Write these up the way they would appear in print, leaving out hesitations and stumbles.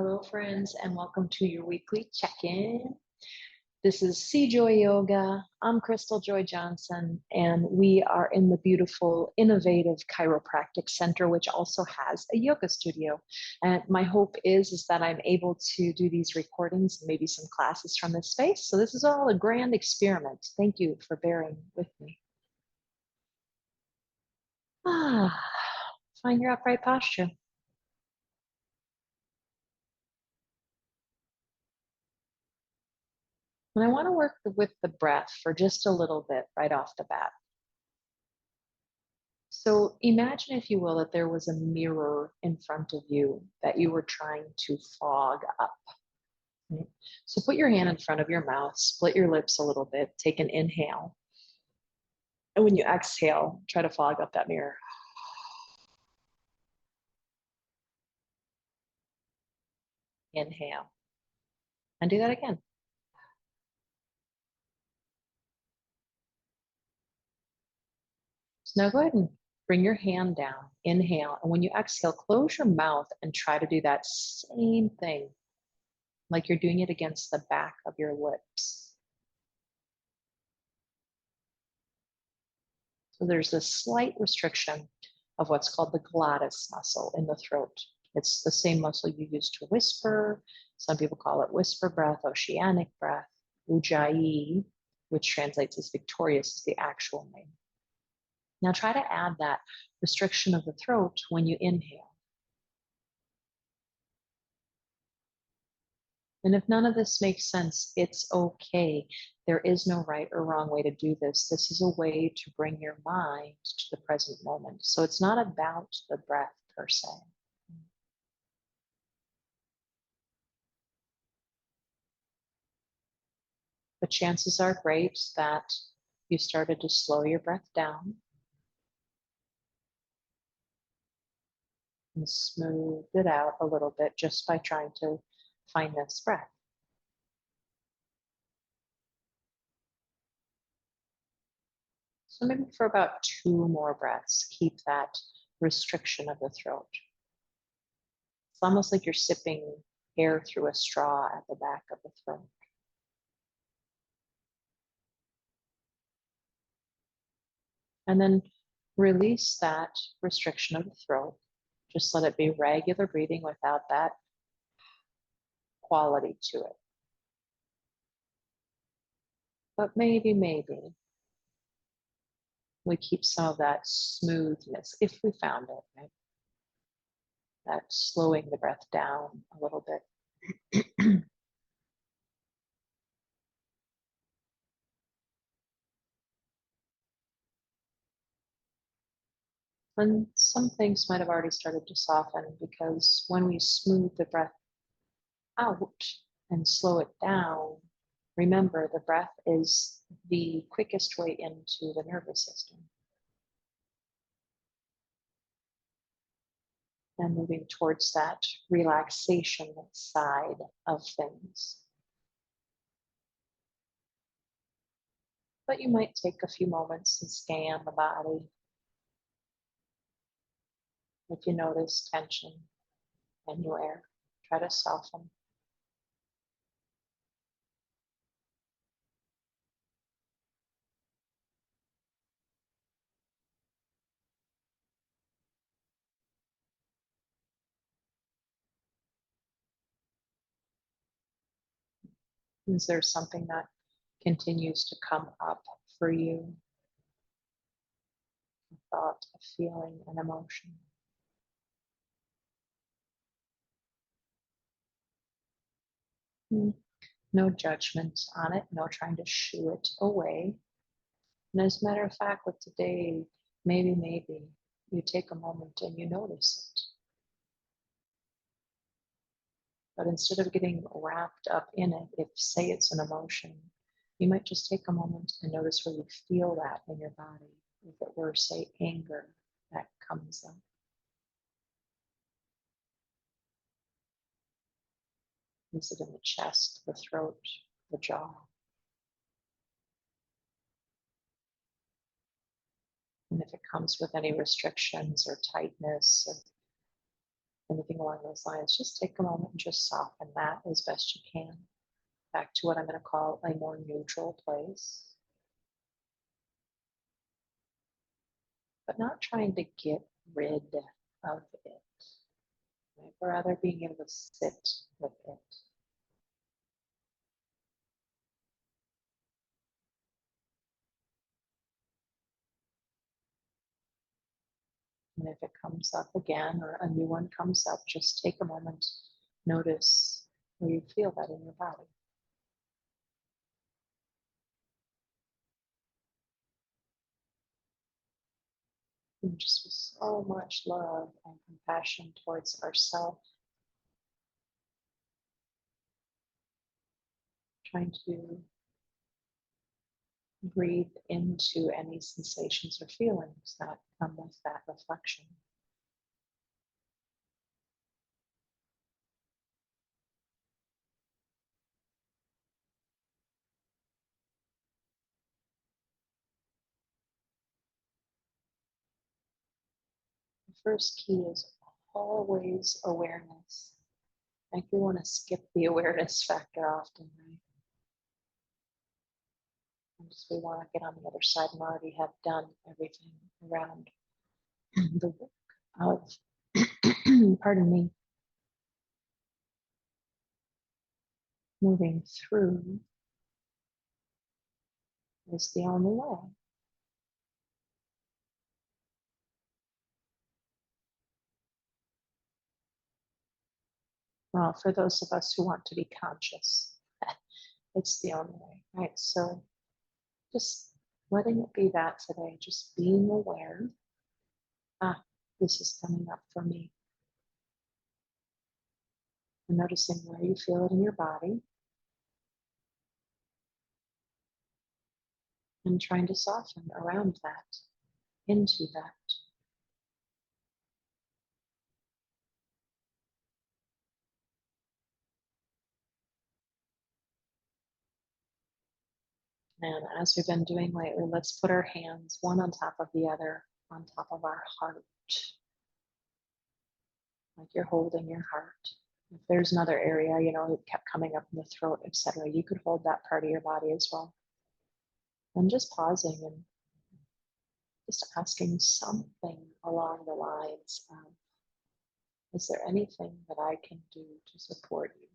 Hello, friends, and welcome to your weekly check-in. This is CJoy Yoga. I'm Crystal Joy Johnson, and we are in the beautiful, innovative chiropractic center, which also has a yoga studio. And my hope is that I'm able to do these recordings and maybe some classes from this space. So this is all a grand experiment. Thank you for bearing with me. Find your upright posture. And I want to work with the breath for just a little bit right off the bat. So imagine, if you will, that there was a mirror in front of you that you were trying to fog up. Right? So put your hand in front of your mouth, split your lips a little bit, take an inhale. And when you exhale, try to fog up that mirror. Inhale. And do that again. So now go ahead and bring your hand down, inhale. And when you exhale, close your mouth and try to do that same thing, like you're doing it against the back of your lips. So there's this slight restriction of what's called the glottis muscle in the throat. It's the same muscle you use to whisper. Some people call it whisper breath, oceanic breath. Ujjayi, which translates as victorious, is the actual name. Now try to add that restriction of the throat when you inhale. And if none of this makes sense, it's okay. There is no right or wrong way to do this. This is a way to bring your mind to the present moment. So it's not about the breath per se. But chances are great that you started to slow your breath down and smooth it out a little bit just by trying to find this breath. So maybe for about 2 more breaths, keep that restriction of the throat. It's almost like you're sipping air through a straw at the back of the throat. And then release that restriction of the throat. Just let it be regular breathing without that quality to it. But maybe we keep some of that smoothness if we found it, right? That slowing the breath down a little bit. And some things might have already started to soften, because when we smooth the breath out and slow it down, remember the breath is the quickest way into the nervous system. And moving towards that relaxation side of things. But you might take a few moments and scan the body. If you notice tension anywhere, try to soften. Is there something that continues to come up for you? A thought, a feeling, an emotion. No judgment on it, no trying to shoo it away. And as a matter of fact, with today, maybe you take a moment and you notice it. But instead of getting wrapped up in it, if say it's an emotion, you might just take a moment and notice where you feel that in your body. If it were, say, anger that comes up. Is it in the chest, the throat, the jaw? And if it comes with any restrictions or tightness, or anything along those lines, just take a moment and just soften that as best you can. Back to what I'm going to call a more neutral place. But not trying to get rid of it, right? But rather being able to sit with it. And if it comes up again or a new one comes up, just take a moment, notice where you feel that in your body. And just with so much love and compassion towards ourselves, trying to breathe into any sensations or feelings that come with that reflection. The first key is always awareness. Like we want to skip the awareness factor often, right? And just we want to get on the other side and already have done everything around the work of, pardon me, moving through is the only way. Well, for those of us who want to be conscious, it's the only way, right? So just letting it be that today, just being aware, this is coming up for me. And noticing where you feel it in your body. And trying to soften around that, into that. And as we've been doing lately, let's put our hands one on top of the other, on top of our heart. Like you're holding your heart. If there's another area, it kept coming up in the throat, etc., you could hold that part of your body as well. And just pausing and just asking something along the lines of, is there anything that I can do to support you?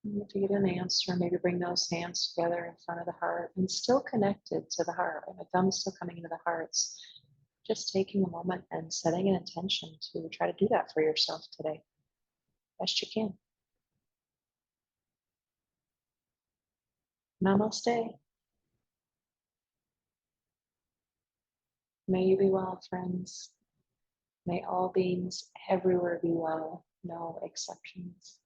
If you get an answer, maybe bring those hands together in front of the heart and still connected to the heart, and the thumb's still coming into the hearts. Just taking a moment and setting an intention to try to do that for yourself today, best you can. Namaste. May you be well, friends. May all beings everywhere be well, no exceptions.